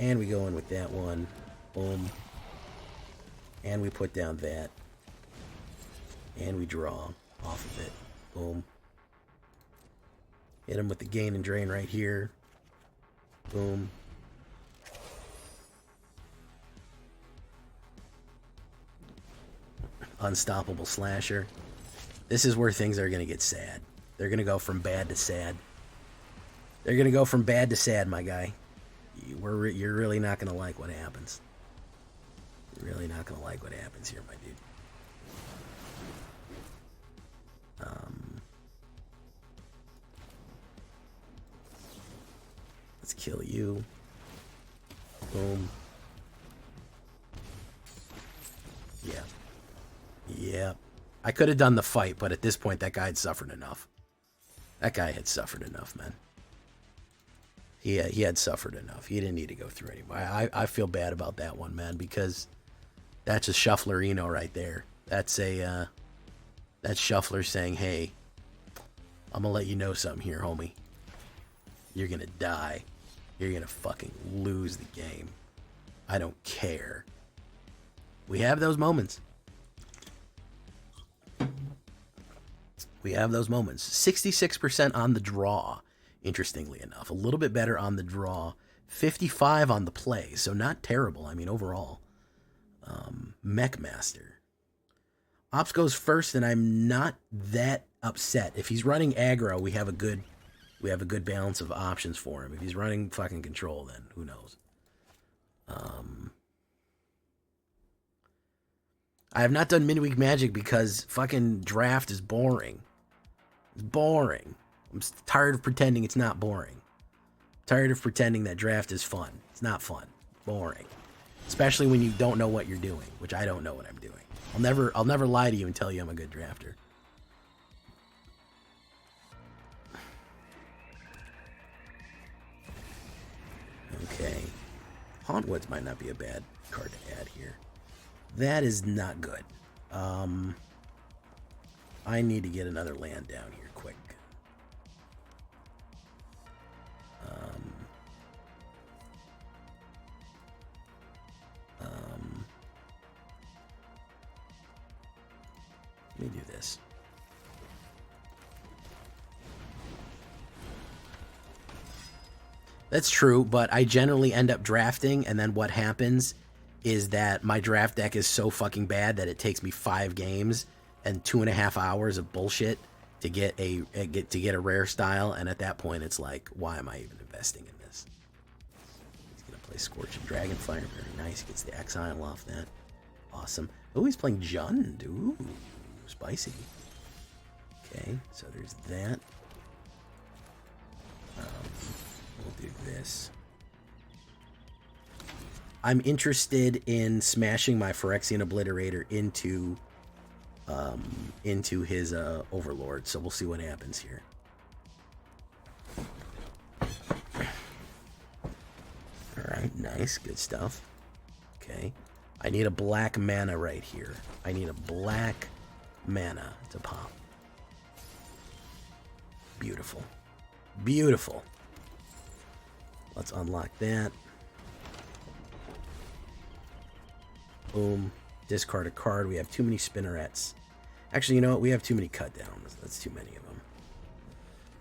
A: And we go in with that one. Boom. And we put down that. And we draw off of it. Boom. Hit him with the gain and drain right here. Boom. Unstoppable Slasher. This is where things are going to get sad. They're going to go from bad to sad. They're going to go from bad to sad, my guy. You're really not going to like what happens. You're really not going to like what happens here, my dude. Let's kill you. Boom. Yeah. Yep. I could have done the fight, but at this point, that guy had suffered enough. That guy had suffered enough, man. He had suffered enough. He didn't need to go through anymore. I feel bad about that one, man, because that's a shufflerino right there. That's Shuffler saying, hey, I'm gonna let you know something here, homie. You're gonna die. You're gonna fucking lose the game. I don't care. We have those moments. We have those moments. 66% on the draw, interestingly enough. A little bit better on the draw. 55 on the play, so not terrible, I mean, overall. Mech Master. Ops goes first, and I'm not that upset. If he's running aggro, we have a good balance of options for him. If he's running fucking control, then who knows? I have not done midweek magic because fucking draft is boring. It's boring. I'm tired of pretending it's not boring. I'm tired of pretending that draft is fun. It's not fun. Boring. Especially when you don't know what you're doing, which I don't know what I'm doing. I'll never lie to you and tell you I'm a good drafter. Okay. Hauntwoods might not be a bad card to add here. That is not good. I need to get another land down here quick. Let me do this. That's true, but I generally end up drafting, and then what happens is that my draft deck is so fucking bad that it takes me 5 games and 2.5 hours of bullshit to get a rare style, and at that point it's like, why am I even investing in this? He's gonna play Scorching Dragonfire, very nice. Gets the exile off that. Awesome. Oh, he's playing Jund. Ooh, spicy. Okay, so there's that. We'll do this. I'm interested in smashing my Phyrexian Obliterator into his Overlord, so we'll see what happens here. Alright, nice, good stuff. Okay. I need a black mana right here. I need a black mana to pop. Beautiful. Beautiful. Let's unlock that. Boom. Discard a card. We have too many spinnerets. Actually, you know what? We have too many cut downs. That's too many of them.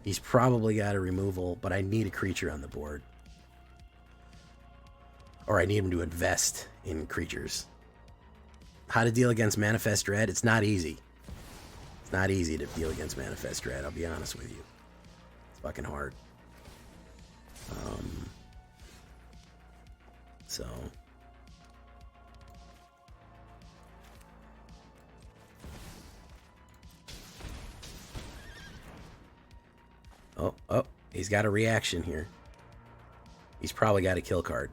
A: He's probably got a removal, but I need a creature on the board. Or I need him to invest in creatures. How to deal against Manifest Dread? It's not easy. It's not easy to deal against Manifest Dread, I'll be honest with you. It's fucking hard. So... Oh, he's got a reaction here. He's probably got a kill card.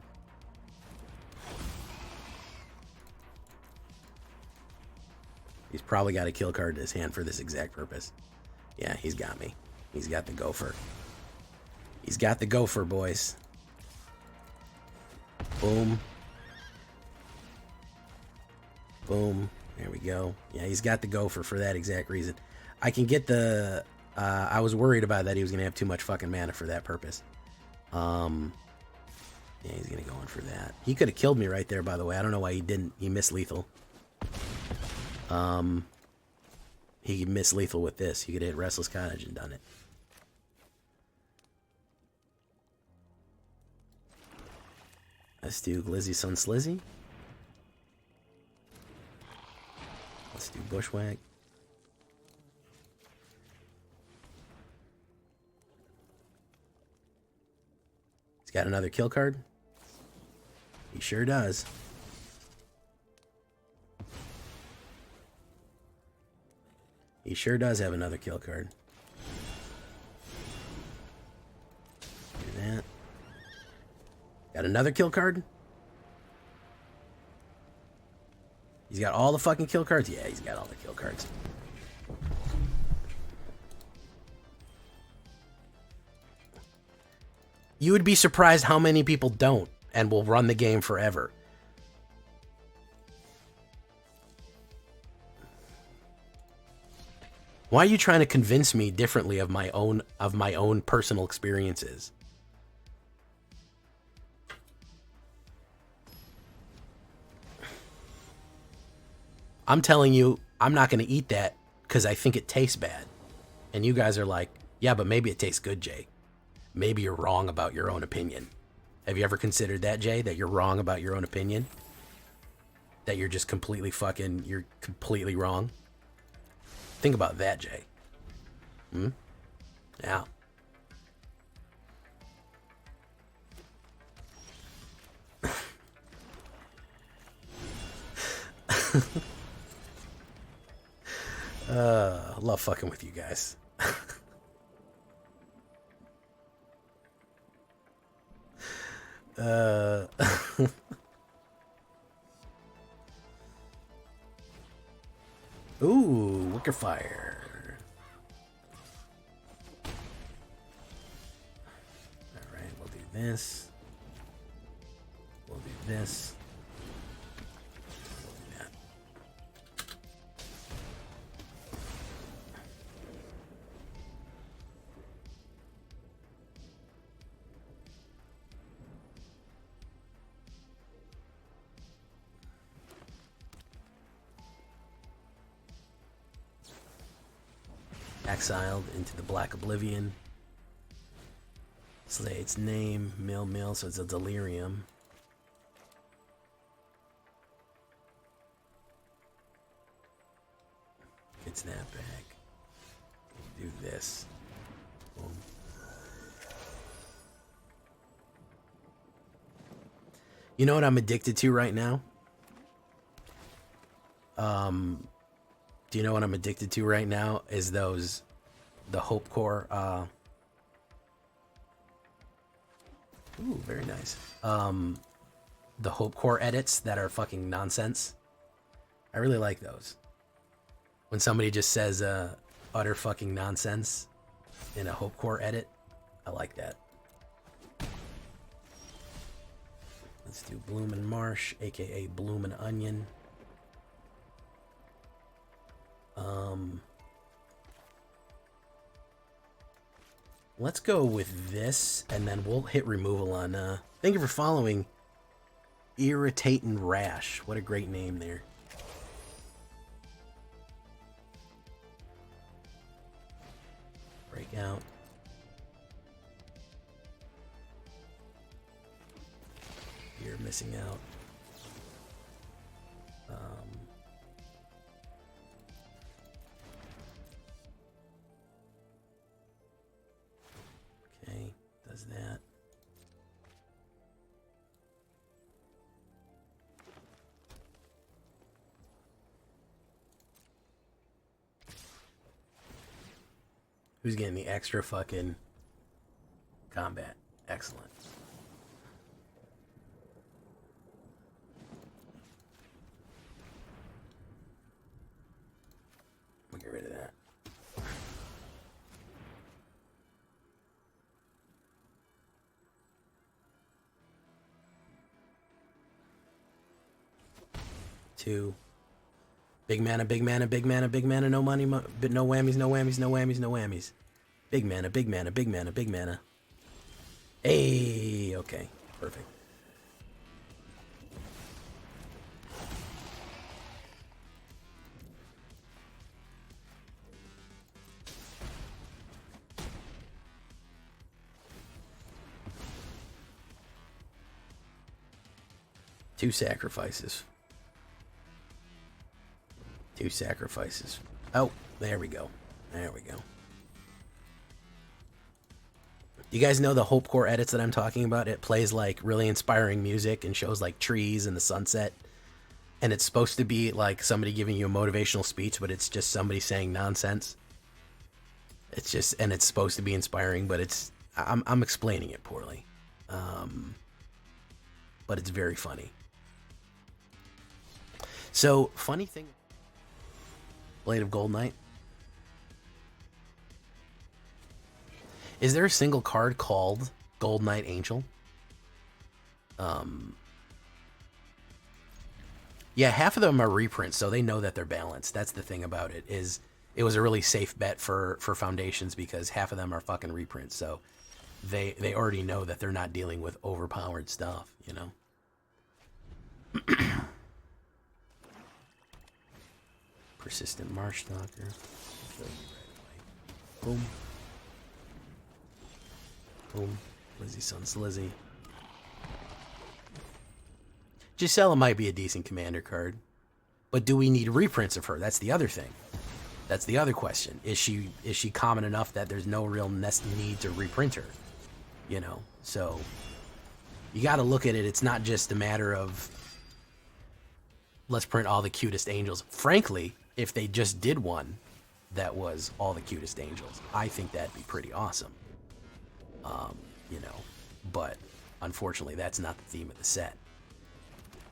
A: He's probably got a kill card in his hand for this exact purpose. Yeah, he's got me. He's got the gopher. He's got the gopher, boys. Boom. Boom. There we go. Yeah, he's got the gopher for that exact reason. I can get the... I was worried about that he was going to have too much fucking mana for that purpose. Yeah, he's going to go in for that. He could have killed me right there, by the way. I don't know why he didn't. He missed lethal. He missed lethal with this. He could have hit Restless Cottage and done it. Let's do Glizzy Sun Slizzy. Let's do Bushwhack. He's got another kill card. He sure does. He sure does have another kill card. Do that. Got another kill card? He's got all the fucking kill cards? Yeah, he's got all the kill cards. You would be surprised how many people don't and will run the game forever. Why are you trying to convince me differently of my own personal experiences? I'm telling you, I'm not going to eat that because I think it tastes bad. And you guys are like, yeah, but maybe it tastes good, Jay. Maybe you're wrong about your own opinion. Have you ever considered that, Jay, that you're wrong about your own opinion? That you're just completely you're completely wrong? Think about that, Jay. Yeah. I love fucking with you guys. Ooh, wicker fire. All right, we'll do this. We'll do this. We'll do that. Exiled into the Black Oblivion. Slay its name, mill, so it's a delirium. Get snapback. Do this. Boom. You know what I'm addicted to right now? Do you know what I'm addicted to right now? Is the Hope Core, ooh, very nice. The Hope Core edits that are fucking nonsense. I really like those. When somebody just says, utter fucking nonsense in a Hope Core edit, I like that. Let's do Bloomin' Marsh, aka Bloomin' Onion. Let's go with this, and then we'll hit removal on, thank you for following Irritatin' Rash. What a great name there. Breakout. You're missing out. Okay, does that. Who's getting the extra fucking combat? Excellent. We'll get rid of that. Two. Big mana, big mana, big mana, big mana, no money, but no whammies, no whammies, no whammies, no whammies. Big mana, big mana, big mana, big mana. Hey, okay, perfect. Two sacrifices. Two sacrifices. Oh, there we go. There we go. You guys know the Hope Core edits that I'm talking about? It plays like really inspiring music and shows like trees and the sunset. And it's supposed to be like somebody giving you a motivational speech, but it's just somebody saying nonsense. It's just, and it's supposed to be inspiring, but it's, I'm explaining it poorly. But it's very funny. So, funny thing, Blade of Gold Knight. Is there a single card called Gold Knight Angel. Yeah, half of them are reprints, so they know that they're balanced. That's the thing about it, is it was a really safe bet for foundations because half of them are fucking reprints, so they already know that they're not dealing with overpowered stuff, you know? Persistent Marsh Stalker. Boom. Boom. Lizzie Sun Slizzy. Gisela might be a decent commander card, but do we need reprints of her? That's the other thing. That's the other question. Is she common enough that there's no real need to reprint her? You know, so you got to look at it. It's not just a matter of let's print all the cutest angels. Frankly, if they just did one that was all the cutest angels, I think that'd be pretty awesome. You know, but unfortunately, that's not the theme of the set.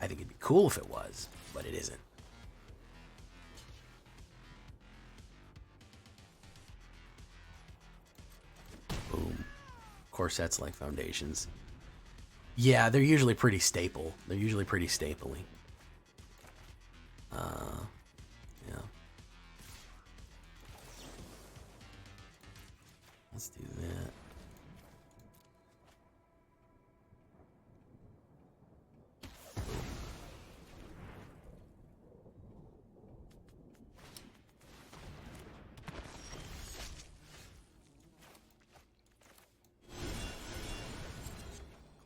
A: I think it'd be cool if it was, but it isn't. Boom. Of course, that's like foundations. Yeah, they're usually pretty staple. They're usually pretty stapley. Yeah. Let's do that.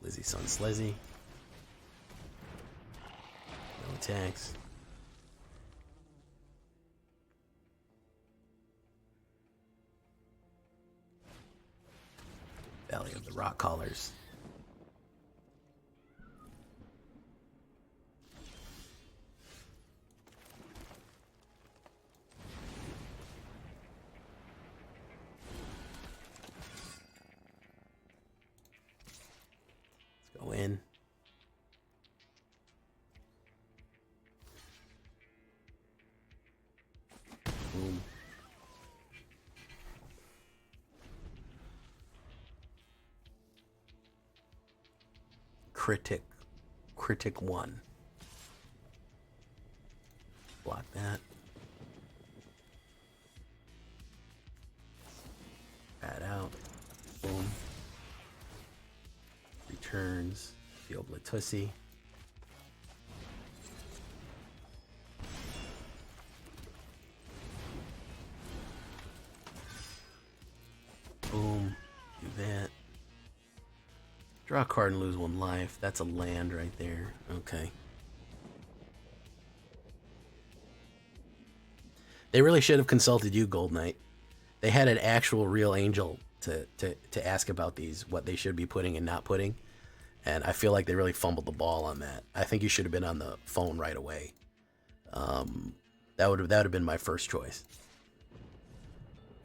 A: Lizzie Sun Slizzy. No attacks. Valley of the Rock Callers. Let's go in. Boom. Critic 1. Block that. Add out. Boom. Returns. The Oblitorator. Boom. Do that. Draw a card and lose 1 life. That's a land right there. Okay. They really should have consulted you, Gold Knight. They had an actual real angel to ask about these, what they should be putting and not putting. And I feel like they really fumbled the ball on that. I think you should have been on the phone right away. That would have been my first choice.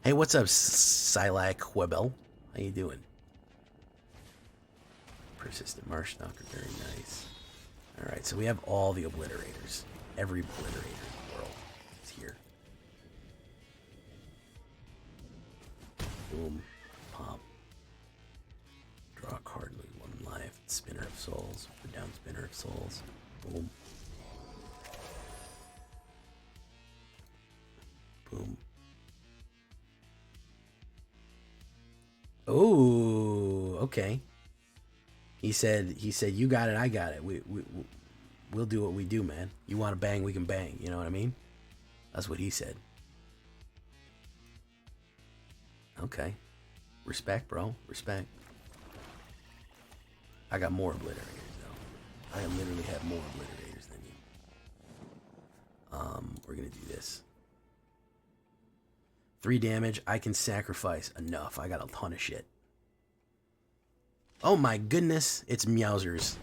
A: Hey, what's up, Silac Webel? How you doing? Persistent Marsh Stalker, very nice. Alright, so we have all the obliterators. Every obliterator in the world is here. Boom. Pop. Draw a card, lose 1 life. Spinner of Souls. Put down Spinner of Souls. Boom. Boom. Oh, okay. He said, you got it, I got it. We'll do what we do, man. You want to bang, we can bang. You know what I mean? That's what he said. Okay. Respect, bro. Respect. I got more obliterators, though. I literally have more obliterators than you. We're going to do this. 3 damage. I can sacrifice enough. I got a ton of shit. Oh my goodness, it's Meowsers.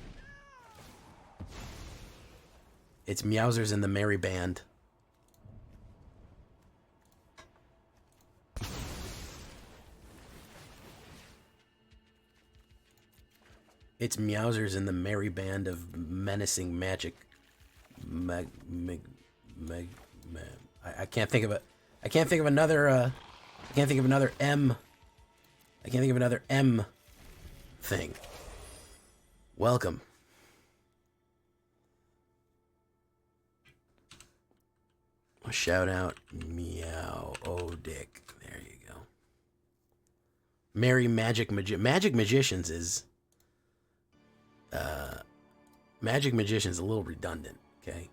A: It's Meowsers and the Merry Band. It's Meowsers and the Merry Band of menacing magic. I can't think of it. I can't think of another. I can't think of another M. I can't think of another M thing. Welcome. Shout out Meow Dick. There you go. Merry Magic Magicians is Magic Magician's a little redundant, okay?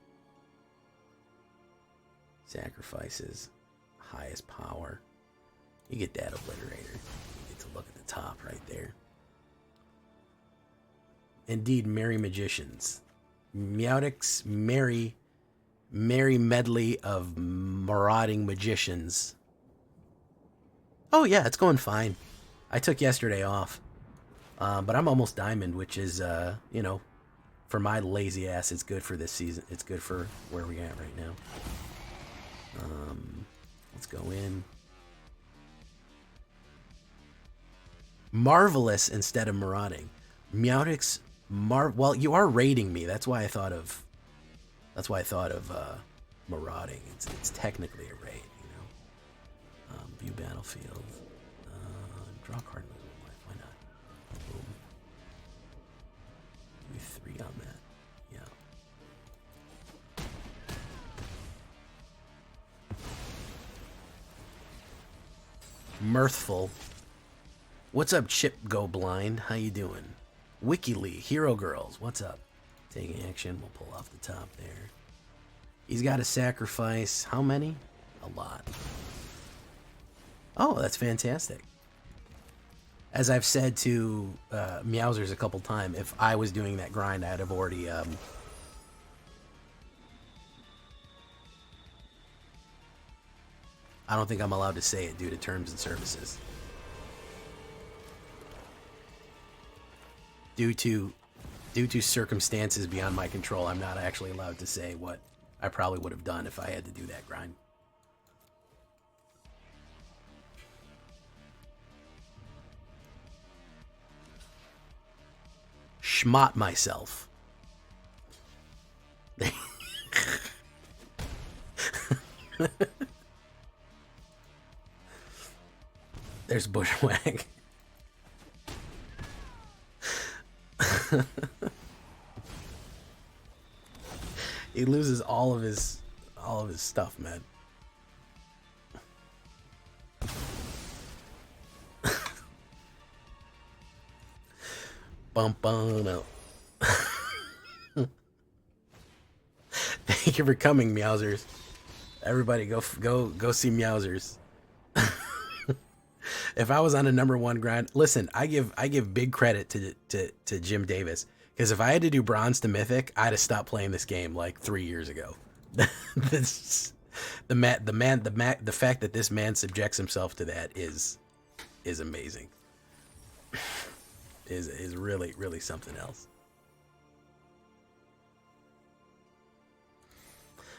A: Sacrifices, highest power. You get that Obliterator. You get to look at the top right there. Indeed, Merry Magicians. Meowdic's merry medley of marauding magicians. Oh yeah, it's going fine. I took yesterday off. But I'm almost diamond, which is, you know, for my lazy ass, it's good for this season. It's good for where we're at right now. Let's go in. Marvelous instead of marauding. Meowdic's well, you are raiding me. That's why I thought of marauding. It's technically a raid, you know. View battlefield. Draw card. Why not? Boom. Give me 3 on that. Yeah. Mirthful. What's up, Chip Go Blind? How you doing? WikiLee, Hero Girls, what's up? Taking action, we'll pull off the top there. He's got to sacrifice how many? A lot. Oh, that's fantastic. As I've said to Meowsers a couple times, if I was doing that grind, I'd have already... I don't think I'm allowed to say it due to terms and services. Due to circumstances beyond my control, I'm not actually allowed to say what I probably would have done if I had to do that grind. Schmott myself. There's Bushwhack. He loses all of his stuff, man. Bum bum no. Thank you for coming, Meowsers. Everybody go see Meowsers. If I was on a #1 grind, listen, I give big credit to Jim Davis, because if I had to do bronze to mythic, I'd have stopped playing this game like 3 years ago. The fact that this man subjects himself to that is amazing. Is really something else.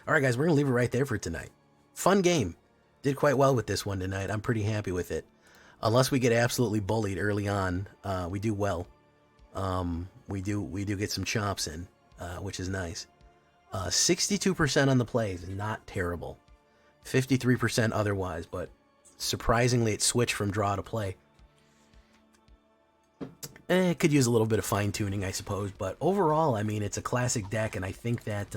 A: All right, guys, we're gonna leave it right there for tonight. Fun game. Did quite well with this one tonight. I'm pretty happy with it. Unless we get absolutely bullied early on, we do well. We do get some chops in, which is nice. 62% on the plays, not terrible. 53% otherwise, but surprisingly it switched from draw to play. It could use a little bit of fine-tuning, I suppose, but overall, I mean, it's a classic deck, and I think that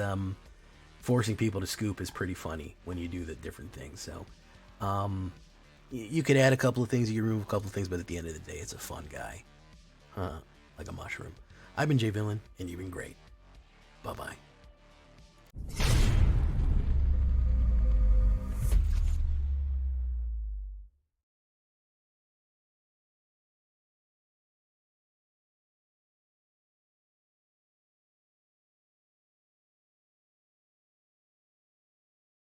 A: forcing people to scoop is pretty funny when you do the different things. So, you could add a couple of things, you can remove a couple of things, but at the end of the day, it's a fun guy. Like a mushroom. I've been Jay Villain, and you've been great. Bye-bye.